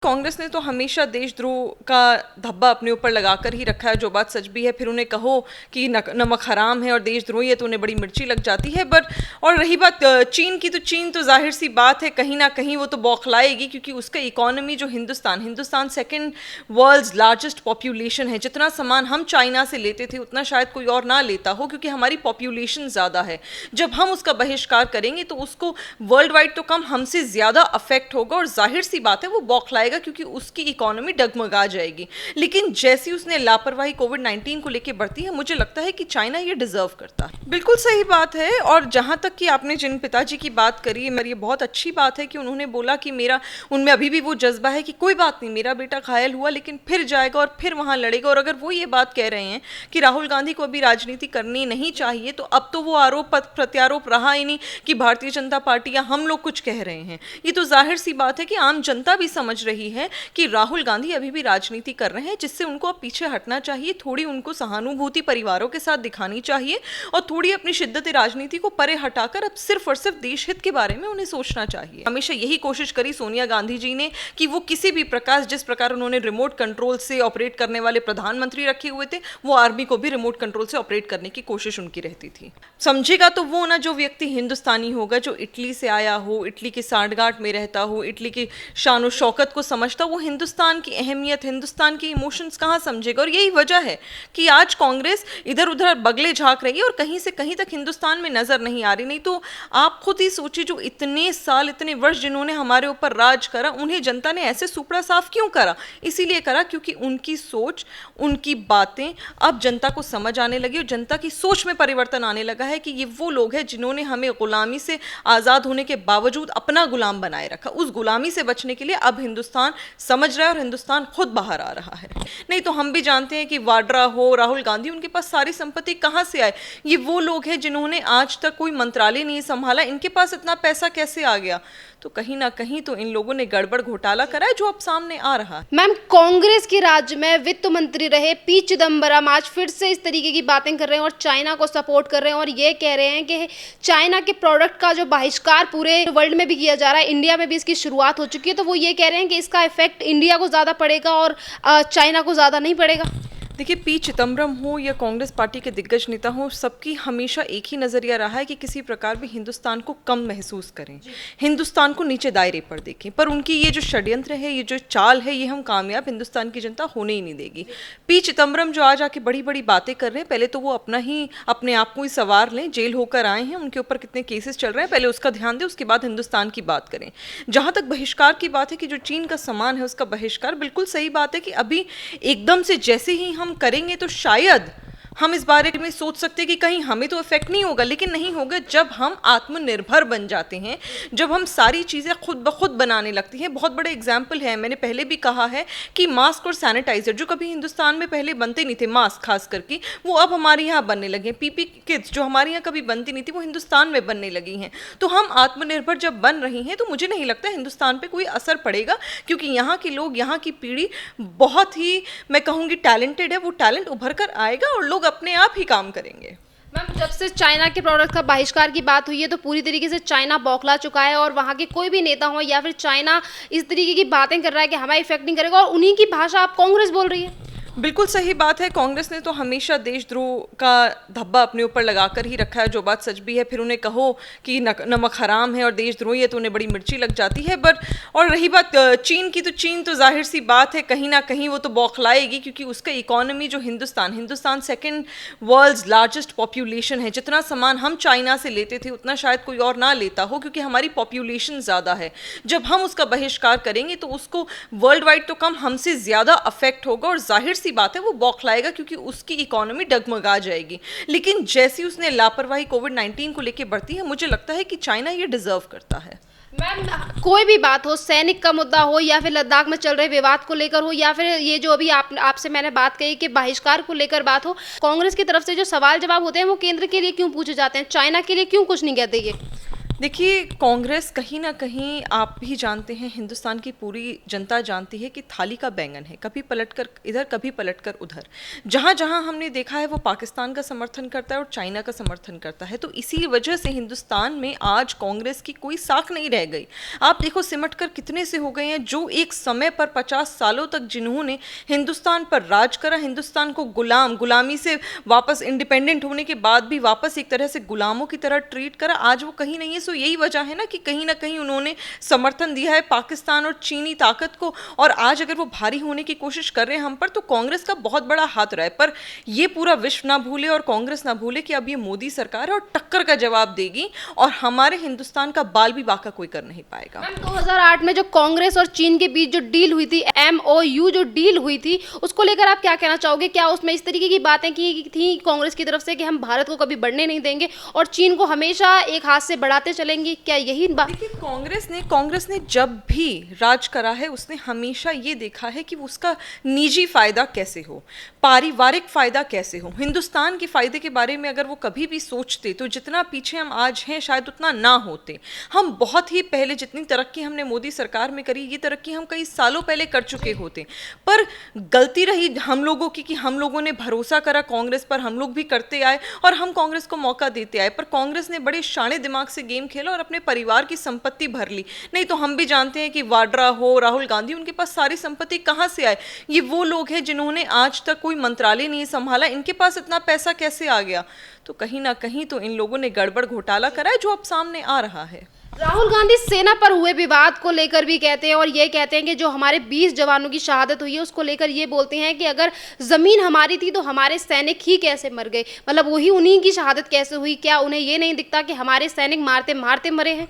कांग्रेस ने तो हमेशा देशद्रोह का धब्बा अपने ऊपर लगाकर ही रखा है, जो बात सच भी है। फिर उन्हें कहो कि नमक हराम है और देशद्रोही है तो उन्हें बड़ी मिर्ची लग जाती है। बट और रही बात चीन की, तो चीन तो जाहिर सी बात है कहीं ना कहीं वो तो बौखलाएगी, क्योंकि उसका इकोनॉमी जो Hindustan second world's largest population है। जितना सामान हम चाइना से लेते थे उतना शायद कोई और ना लेता हो, क्योंकि हमारी पॉपुलेशन ज़्यादा है। जब हम उसका बहिष्कार करेंगे तो उसको वर्ल्ड वाइड तो कम, हमसे ज़्यादा अफेक्ट होगा और जाहिर सी बात है वो बौखलाएगा, क्योंकि उसकी इकोनॉमी डगमगा जाएगी। लेकिन जैसी उसने लापरवाही कोविड-19 को लेकर बरती है, मुझे लगता है कि चाइना ये डिजर्व करता है। बिल्कुल सही बात है। और जहां तक कि आपने जिन पिताजी की बात करी, मेरी ये बहुत अच्छी बात है कि उन्होंने बोला कि मेरा उनमें अभी भी वो जज्बा है कि कोई बात नहीं, मेरा बेटा घायल हुआ लेकिन फिर जाएगा और फिर वहां लड़ेगा। और अगर वो ये बात कह रहे हैं कि राहुल गांधी को अभी राजनीति करनी नहीं चाहिए, तो अब तो वो आरोप प्रत्यारोप रहा ही नहीं कि भारतीय जनता पार्टी या हम लोग कुछ कह रहे हैं। ये तो जाहिर सी बात है कि आम जनता भी समझ रही है कि राहुल गांधी अभी भी राजनीति कर रहे हैं, जिससे उनको अब पीछे हटना चाहिए। थोड़ी उनको सहानुभूति परिवारों के साथ दिखानी चाहिए और थोड़ी अपनी शिद्दत राजनीति को परे हटाकर अब सिर्फ और सिर्फ देश हित के बारे में उन्हें सोचना चाहिए। हमेशा यही कोशिश करी सोनिया गांधी जी ने कि वो किसी भी प्रकार, जिस प्रकार उन्होंने रिमोट कंट्रोल से ऑपरेट करने वाले प्रधानमंत्री रखे हुए थे, वो आर्मी को भी रिमोट कंट्रोल से ऑपरेट करने की कोशिश उनकी रहती थी। समझेगा तो वो ना जो व्यक्ति हिंदुस्तानी होगा, जो इटली से आया हो, इटली की सांठगांठ में रहता हो, इटली की शान शौकत को समझता, वो हिंदुस्तान की अहमियत, हिंदुस्तान के इमोशंस कहाँ समझेगा। और यही वजह है कि आज कांग्रेस इधर उधर बगले झांक रही है और कहीं से कहीं तक हिंदुस्तान में नजर नहीं आ रही। नहीं तो आप खुद ही सोचिए, जो इतने साल, इतने वर्ष जिन्होंने हमारे ऊपर राज करा, उन्हें जनता ने ऐसे सुपड़ा साफ क्यों करा? इसीलिए करा क्योंकि उनकी सोच, उनकी बातें अब जनता को समझ आने लगी और जनता की सोच में परिवर्तन आने लगा है कि ये वो लोग हैं जिन्होंने हमें गुलामी से आज़ाद होने के बावजूद अपना गुलाम बनाए रखा। उस गुलामी से बचने के लिए अब हिंदुस्तान समझ रहा है और हिंदुस्तान खुद बाहर आ रहा है। नहीं तो हम भी जानते हैं कि वाड्रा हो, राहुल गांधी, उनके पास सारी संपत्ति कहाँ से आए? ये वो लोग हैं जिन्होंने आज तक कोई मंत्रालय नहीं संभाला, इनके पास इतना पैसा कैसे आ गया? तो कहीं ना कहीं तो इन लोगों ने गड़बड़ घोटाला करा है, जो अब सामने आ रहा है। मैम, कांग्रेस के राज्य में वित्त मंत्री रहे पी चिदम्बरम आज फिर से इस तरीके की बातें कर रहे हैं और चाइना को सपोर्ट कर रहे हैं और ये कह रहे हैं कि चाइना के प्रोडक्ट का जो बहिष्कार पूरे वर्ल्ड में भी किया जा रहा है, इंडिया में भी इसकी शुरुआत हो चुकी है, तो वो ये कह रहे हैं कि इसका इफेक्ट इंडिया को ज़्यादा पड़ेगा और चाइना को ज़्यादा नहीं पड़ेगा। देखिए, पी चिदम्बरम हो या कांग्रेस पार्टी के दिग्गज नेता हो, सबकी हमेशा एक ही नज़रिया रहा है कि किसी प्रकार भी हिंदुस्तान को कम महसूस करें, हिंदुस्तान को नीचे दायरे पर देखें। पर उनकी ये जो षड्यंत्र है, ये जो चाल है, ये हम कामयाब हिंदुस्तान की जनता होने ही नहीं देगी। पी चिदम्बरम जो आज आके बड़ी बड़ी बातें कर रहे हैं, पहले तो वो अपने आप को ही सवार लें। जेल होकर आए हैं, उनके ऊपर कितने केसेस चल रहे हैं, पहले उसका ध्यान दें, उसके बाद हिंदुस्तान की बात करें। जहाँ तक बहिष्कार की बात है कि जो चीन का सामान है उसका बहिष्कार, बिल्कुल सही बात है कि अभी एकदम से जैसे ही हम करेंगे तो शायद हम इस बारे में सोच सकते हैं कि कहीं हमें तो इफेक्ट नहीं होगा, लेकिन नहीं होगा जब हम आत्मनिर्भर बन जाते हैं, जब हम सारी चीज़ें खुद ब खुद बनाने लगती हैं। बहुत बड़े एग्जाम्पल है, मैंने पहले भी कहा है कि मास्क और सैनिटाइजर जो कभी हिंदुस्तान में पहले बनते नहीं थे, मास्क खास करके, वो अब हमारे यहाँ बनने लगे हैं। पीपी किट्स जो हमारे यहाँ कभी बनती नहीं थी, वो हिंदुस्तान में बनने लगी हैं। तो हम आत्मनिर्भर जब बन रही हैं, तो मुझे नहीं लगता हिंदुस्तान पर कोई असर पड़ेगा, क्योंकि यहाँ के लोग, यहाँ की पीढ़ी बहुत ही, मैं कहूँगी, टैलेंटेड है। वो टैलेंट उभर कर आएगा और लोग अपने आप ही काम करेंगे। मैम, जब से चाइना के प्रोडक्ट का बहिष्कार की बात हुई है, तो पूरी तरीके से चाइना बौखला चुका है और वहाँ के कोई भी नेता हो या फिर चाइना इस तरीके की बातें कर रहा है कि हमारा इफेक्ट नहीं करेगा, और उन्हीं की भाषा आप कांग्रेस बोल रही है। बिल्कुल सही बात है। कांग्रेस ने तो हमेशा देशद्रोह का धब्बा अपने ऊपर लगाकर ही रखा है, जो बात सच भी है। फिर उन्हें कहो कि नमक हराम है और देशद्रोही है तो उन्हें बड़ी मिर्ची लग जाती है। बट और रही बात चीन की, तो चीन तो जाहिर सी बात है कहीं ना कहीं वो तो बौखलाएगी, क्योंकि उसका इकोनॉमी जो Hindustan second world's largest population है। जितना सामान हम चाइना से लेते थे उतना शायद कोई और ना लेता हो, क्योंकि हमारी पॉपुलेशन ज़्यादा है। जब हम उसका बहिष्कार करेंगे तो उसको वर्ल्ड वाइड तो कम, हमसे ज़्यादा अफेक्ट होगा और जाहिर सी बात है वो बौखलाएगा, क्योंकि उसकी इकोनॉमी डगमगा जाएगी। लेकिन जैसी उसने लापरवाही कोविड-19 को लेकर बरती है, मुझे लगता है कि चाइना ये डिजर्व करता है। मैम, कोई भी बात हो, सैनिक का मुद्दा हो या फिर लद्दाख में चल रहे विवाद को लेकर हो या फिर ये जो अभी आपसे मैंने बात कही कि बहिष्कार को लेकर बात हो, कांग्रेस की तरफ से जो सवाल जवाब होते हैं वो केंद्र के लिए क्यों पूछे जाते हैं, चाइना के लिए क्यों कुछ नहीं कहते ये? देखिए, कांग्रेस कहीं न कहीं आप भी जानते हैं, हिंदुस्तान की पूरी जनता जानती है कि थाली का बैंगन है, कभी पलटकर इधर, कभी पलटकर उधर। जहाँ-जहाँ हमने देखा है वो पाकिस्तान का समर्थन करता है और चाइना का समर्थन करता है, तो इसी वजह से हिंदुस्तान में आज कांग्रेस की कोई साख नहीं रह गई। आप देखो सिमटकर कितने से हो गए हैं जो एक समय पर 50 सालों तक जिन्होंने हिंदुस्तान पर राज करा, हिंदुस्तान को गुलामी से वापस इंडिपेंडेंट होने के बाद भी वापस एक तरह से गुलामों की तरह ट्रीट करा, आज वो कहीं नहीं है। सो यही वजह है ना कि कहीं ना कहीं उन्होंने समर्थन दिया है पाकिस्तान और चीनी ताकत को, और आज अगर वो भारी होने की कोशिश कर रहे हैं हम पर, तो कांग्रेस का बहुत बड़ा हाथ रहा है। पर ये पूरा विश्व ना भूले और कांग्रेस ना भूले कि अब ये मोदी सरकार है और टक्कर का जवाब देगी, और हमारे हिंदुस्तान का बाल भी बाका कोई कर नहीं पाएगा। मैम 2008 में जो कांग्रेस और चीन के बीच जो डील हुई थी, MOU जो डील हुई थी, उसको लेकर आप क्या कहना चाहोगे? क्या उसमें इस तरीके की बातें की थी कांग्रेस की तरफ से कि हम भारत को कभी बढ़ने नहीं देंगे और चीन को हमेशा एक हाथ से बढ़ाते चलेंगे? क्या यही बात? देखिए, कांग्रेस ने जब भी राज करा है उसने हमेशा ये देखा है कि उसका निजी फायदा कैसे हो, पारिवारिक फायदा कैसे हो। हिंदुस्तान के फायदे के बारे में अगर वो कभी भी सोचते तो जितना पीछे हम आज हैं शायद उतना ना होते। हम बहुत ही पहले जितनी तरक्की हमने मोदी सरकार में करी, ये तरक्की हम कई सालों पहले कर चुके होते। पर गलती रही हम लोगों की कि हम लोगों ने भरोसा करा कांग्रेस पर, हम लोग भी करते आए और हम कांग्रेस को मौका देते आए, पर कांग्रेस ने बड़े शाणे दिमाग से गेम खेला और अपने परिवार की संपत्ति भर ली। नहीं तो हम भी जानते हैं कि वाड्रा हो, राहुल गांधी, उनके पास सारी संपत्ति कहां से आए? ये वो लोग हैं जिन्होंने आज तक कोई मंत्रालय नहीं संभाला, इनके पास इतना पैसा कैसे आ गया? तो कहीं ना कहीं तो इन लोगों ने गड़बड़ घोटाला करा है जो अब सामने आ रहा है। राहुल गांधी सेना पर हुए विवाद को लेकर भी कहते हैं और ये कहते हैं कि जो हमारे 20 जवानों की शहादत हुई है उसको लेकर ये बोलते हैं कि अगर जमीन हमारी थी तो हमारे सैनिक ही कैसे मर गए, मतलब वही उन्हीं की शहादत कैसे हुई? क्या उन्हें ये नहीं दिखता कि हमारे सैनिक मारते मारते मरे हैं?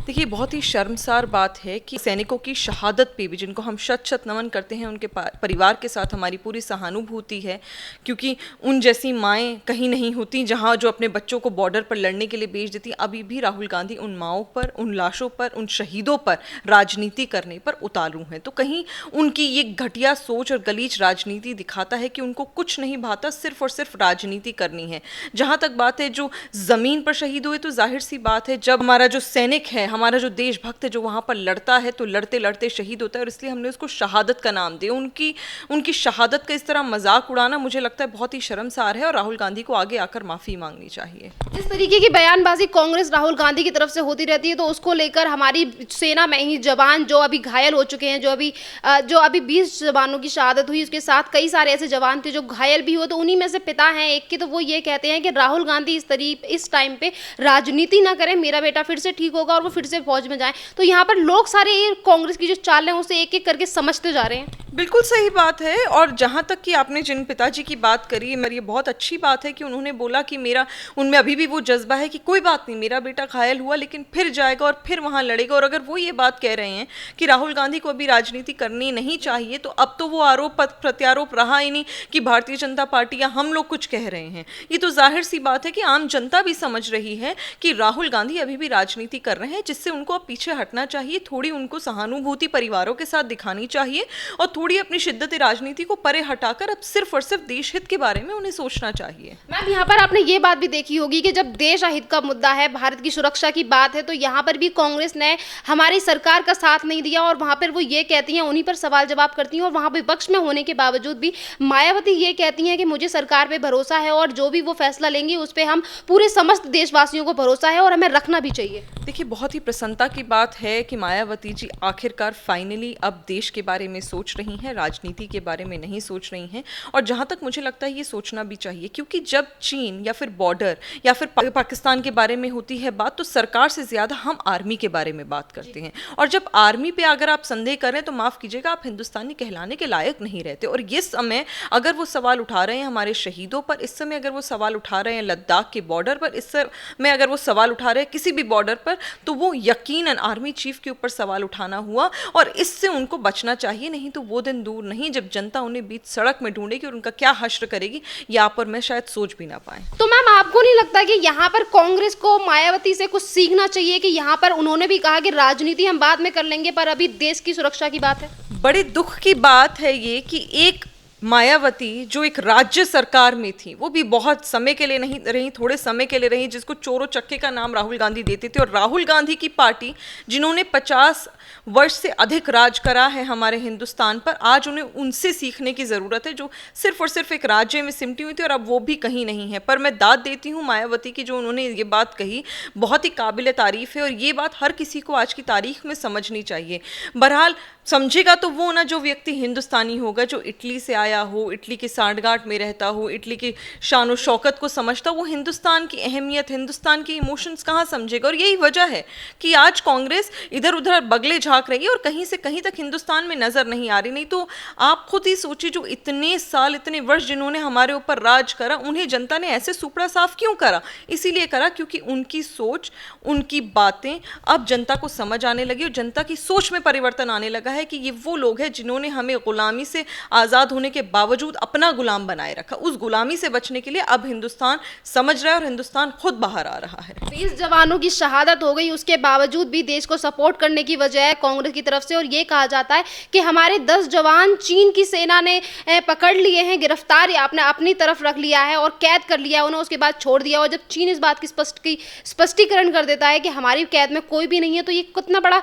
देखिए, बहुत ही शर्मसार बात है कि सैनिकों की शहादत पे भी, जिनको हम शत शत नमन करते हैं, उनके परिवार के साथ हमारी पूरी सहानुभूति है, क्योंकि उन जैसी माएँ कहीं नहीं होती जहाँ जो अपने बच्चों को बॉर्डर पर लड़ने के लिए भेज देती। अभी भी राहुल गांधी उन माओं पर, उन लाशों पर, उन शहीदों पर राजनीति करने पर उतारू हैं। तो कहीं उनकी ये घटिया सोच और गलीच राजनीति दिखाता है कि उनको कुछ नहीं भाता, सिर्फ और सिर्फ राजनीति करनी है। जहाँ तक बात है जो ज़मीन पर शहीद हुए, तो जाहिर सी बात है जब हमारा जो सैनिक है, हमारा जो देशभक्त है, जो वहाँ पर लड़ता है तो लड़ते लड़ते शहीद होता है, और इसलिए हमने उसको शहादत का नाम दिया। उनकी शहादत का इस तरह मजाक उड़ाना मुझे लगता है बहुत ही शर्मसार है, और राहुल गांधी को आगे आकर माफ़ी मांगनी चाहिए। जिस तरीके की बयानबाजी कांग्रेस राहुल गांधी की तरफ से होती रहती है, तो उसको लेकर हमारी सेना में ही जवान जो अभी घायल हो चुके हैं, जो अभी 20 जवानों की शहादत हुई, उसके साथ कई सारे ऐसे जवान थे जो घायल भी हुए, तो उन्हीं में से पिता हैं एक के, तो वो ये कहते हैं कि राहुल गांधी इस टाइम पे राजनीति ना करें, मेरा बेटा फिर से ठीक होगा और वो फिर से फौज में जाएं। तो यहाँ पर लोग सारे कांग्रेस की जो चाल है उसे एक एक करके समझते जा रहे हैं। बिल्कुल सही बात है। और जहाँ तक कि आपने जिन पिताजी की बात करी, मेरी ये बहुत अच्छी बात है कि उन्होंने बोला कि मेरा उनमें अभी भी वो जज्बा है कि कोई बात नहीं, मेरा बेटा घायल हुआ लेकिन फिर जाएगा और फिर वहाँ लड़ेगा। और अगर वो ये बात कह रहे हैं कि राहुल गांधी को अभी राजनीति करनी नहीं चाहिए, तो अब तो वो आरोप प्रत्यारोप रहा ही नहीं कि भारतीय जनता पार्टी या हम लोग कुछ कह रहे हैं। ये तो जाहिर सी बात है कि आम जनता भी समझ रही है कि राहुल गांधी अभी भी राजनीति कर रहे हैं, जिससे उनको अब पीछे हटना चाहिए। थोड़ी उनको सहानुभूति परिवारों के साथ दिखानी चाहिए और थोड़ी अपनी शिद्दत राजनीति को परे हटाकर अब सिर्फ और सिर्फ देश हित के बारे में उन्हें सोचना चाहिए। मैम यहाँ पर आपने ये बात भी देखी होगी कि जब देश हित का मुद्दा है, भारत की सुरक्षा की बात है, तो यहाँ पर भी कांग्रेस ने हमारी सरकार का साथ नहीं दिया और वहाँ पर वो ये कहती हैं, उन्हीं पर सवाल जवाब करती हैं। और वहाँ विपक्ष में होने के बावजूद भी मायावती ये कहती हैं कि मुझे सरकार पे भरोसा है और जो भी वो फैसला लेंगी उस पर हम पूरे समस्त देशवासियों को भरोसा है और हमें रखना भी चाहिए। देखिए, बहुत ही प्रसन्नता की बात है कि मायावती जी आखिरकार फाइनली अब देश के बारे में सोच रही हैं, राजनीति के बारे में नहीं सोच रही हैं। और जहाँ तक मुझे लगता है ये सोचना भी चाहिए, क्योंकि जब चीन या फिर बॉर्डर या फिर पाकिस्तान के बारे में होती है बात, तो सरकार से ज़्यादा हम आर्मी के बारे में बात करते हैं। और जब आर्मी पे अगर आप संदेह करें तो माफ़ कीजिएगा, आप हिंदुस्तानी कहलाने के लायक नहीं रहते। और ये समय अगर वो सवाल उठा रहे हैं हमारे शहीदों पर, इस समय अगर वो सवाल उठा रहे हैं लद्दाख के बॉर्डर पर, इस समय अगर वो सवाल उठा रहे हैं किसी भी बॉर्डर पर, तो वो यकीनन आर्मी चीफ के ऊपर सवाल उठाना हुआ। और इससे उनको बचना चाहिए, नहीं तो वो दिन दूर नहीं जब जनता उन्हें बीच सड़क में ढूंढेगी और उनका क्या हश्र करेगी, यहाँ पर मैं शायद सोच भी ना पाए। तो मैम आपको नहीं लगता कि यहाँ पर कांग्रेस को मायावती से कुछ सीखना चाहिए कि यहाँ पर उन्होंने भी कहा कि राजनीति हम बाद में कर लेंगे, पर अभी देश की सुरक्षा की बात है? बड़े दुख की बात है ये कि एक मायावती जो एक राज्य सरकार में थी, वो भी बहुत समय के लिए नहीं रही, थोड़े समय के लिए रही, जिसको चोरों चक्के का नाम राहुल गांधी देते थे। और राहुल गांधी की पार्टी, जिन्होंने 50 वर्ष से अधिक राज करा है हमारे हिंदुस्तान पर, आज उन्हें उनसे सीखने की ज़रूरत है, जो सिर्फ और सिर्फ एक राज्य में सिमटी हुई थी और अब वो भी कहीं नहीं है। पर मैं दाद देती हूँ मायावती की, जो उन्होंने ये बात कही बहुत ही काबिल तारीफ़ है और ये बात हर किसी को आज की तारीख में समझनी चाहिए। बहरहाल समझेगा तो वो ना जो व्यक्ति हिंदुस्तानी होगा, जो इटली से आया हो, इटली की सांठगांठ में रहता हो, इटली की शान और शौकत को समझता, वो हिंदुस्तान की अहमियत, हिंदुस्तान के इमोशंस कहाँ समझेगा। और यही वजह है कि आज कांग्रेस इधर उधर बगले झांक रही है और कहीं से कहीं तक हिंदुस्तान में नजर नहीं आ रही। नहीं तो आप खुद ही सोचिए, जो इतने साल, इतने वर्ष जिन्होंने हमारे ऊपर राज करा, उन्हें जनता ने ऐसे सुपड़ा साफ क्यों करा? इसीलिए करा क्योंकि उनकी सोच, उनकी बातें अब जनता को समझ आने लगी और जनता की सोच में परिवर्तन आने लगा है कि ये वो लोग हैं जिन्होंने हमें गुलामी से आज़ाद होने के बावजूद अपना गुलाम बनाए रखा। उस गुलामी से बचने के लिए अब हिंदुस्तान समझ रहा है और हिंदुस्तान खुद बाहर आ रहा है। 20 जवानों की शहादत हो गई, उसके बावजूद भी देश को सपोर्ट करने की वजह है कांग्रेस की तरफ से। और ये कहा जाता है कि हमारे 10 जवान चीन की सेना ने पकड़ लिए हैं, गिरफ्तार या आपने अपनी तरफ रख लिया है और कैद कर लिया उन्हें, उसके बाद छोड़ दिया। और जब चीन इस बात की स्पष्टीकरण कर देता है कि हमारी कैद में कोई भी नहीं है, तो ये कितना बड़ा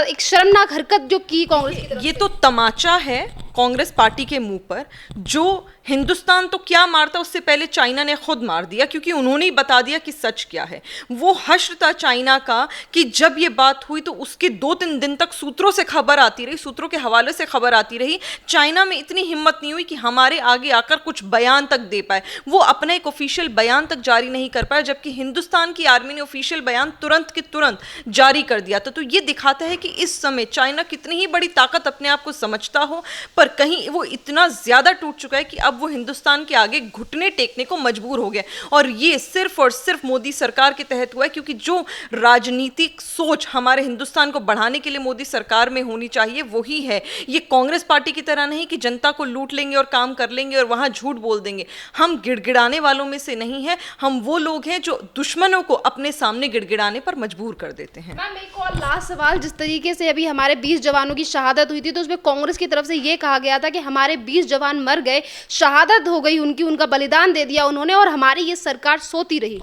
एक शर्मनाक हरकत जो की कांग्रेस की तरफ ये तो तमाचा है कांग्रेस पार्टी के मुंह पर। जो हिंदुस्तान तो क्या मारता, उससे पहले चाइना ने खुद मार दिया, क्योंकि उन्होंने ही बता दिया कि सच क्या है। वो हश्र था चाइना का कि जब ये बात हुई तो उसके 2-3 दिन तक सूत्रों से खबर आती रही, सूत्रों के हवाले से खबर आती रही। चाइना में इतनी हिम्मत नहीं हुई कि हमारे आगे आकर कुछ बयान तक दे पाए। वो अपना एक ऑफिशियल बयान तक जारी नहीं कर पाया, जबकि हिंदुस्तान की आर्मी ने ऑफिशियल बयान तुरंत के तुरंत जारी कर दिया था। तो ये दिखाता है कि इस समय चाइना कितनी ही बड़ी ताकत अपने आप को समझता हो, पर कहीं वो इतना ज्यादा टूट चुका है कि अब वो हिंदुस्तान के आगे घुटने टेकने को मजबूर हो गया। और ये सिर्फ और सिर्फ मोदी सरकार के तहत हुआ है, क्योंकि जो राजनीतिक सोच हमारे हिंदुस्तान को बढ़ाने के लिए मोदी सरकार में होनी चाहिए वही है। ये कांग्रेस पार्टी की तरह नहीं कि जनता को लूट लेंगे और काम कर लेंगे और वहां झूठ बोल देंगे। हम गिड़गिड़ाने वालों में से नहीं है, हम वो लोग हैं जो दुश्मनों को अपने सामने गिड़गिड़ाने पर मजबूर कर देते हैं। मैम एक और लास्ट सवाल, जिस तरीके से अभी हमारे 20 जवानों की शहादत हुई थी, तो उसमें कांग्रेस की तरफ से ये कहा गया था कि हमारे 20 जवान मर गए, शहादत हो गई उनकी, उनका बलिदान दे दिया उन्होंने और हमारी ये सरकार सोती रही।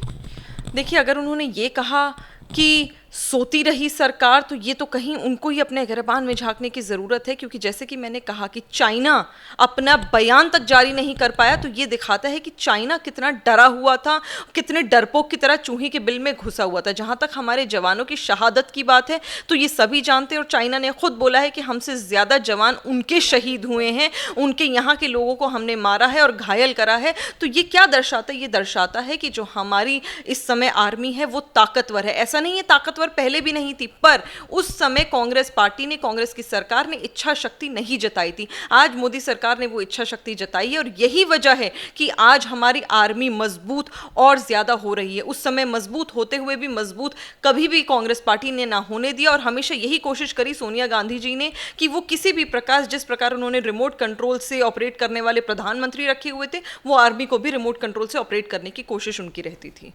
देखिए, अगर उन्होंने ये कहा कि सोती रही सरकार, तो ये तो कहीं उनको ही अपने गिरबान में झांकने की ज़रूरत है, क्योंकि जैसे कि मैंने कहा कि चाइना अपना बयान तक जारी नहीं कर पाया, तो ये दिखाता है कि चाइना कितना डरा हुआ था, कितने डरपोक की तरह चूहे के बिल में घुसा हुआ था। जहाँ तक हमारे जवानों की शहादत की बात है, तो ये सभी जानते हैं और चाइना ने खुद बोला है कि हमसे ज़्यादा जवान उनके शहीद हुए हैं, उनके यहाँ के लोगों को हमने मारा है और घायल करा है। तो ये क्या दर्शाता है? ये दर्शाता है कि जो हमारी इस समय आर्मी है वो ताकतवर है। ऐसा नहीं है ताकतवर पहले भी नहीं थी, पर उस समय कांग्रेस पार्टी ने, कांग्रेस की सरकार ने इच्छा शक्ति नहीं जताई थी। आज मोदी सरकार ने वो इच्छा शक्ति जताई है और यही वजह है कि आज हमारी आर्मी मजबूत और ज्यादा हो रही है। उस समय मजबूत होते हुए भी मजबूत कभी भी कांग्रेस पार्टी ने ना होने दिया और हमेशा यही कोशिश करी सोनिया गांधी जी ने कि वो किसी भी प्रकार, जिस प्रकार उन्होंने रिमोट कंट्रोल से ऑपरेट करने वाले प्रधानमंत्री रखे हुए थे, वो आर्मी को भी रिमोट कंट्रोल से ऑपरेट करने की कोशिश उनकी रहती थी।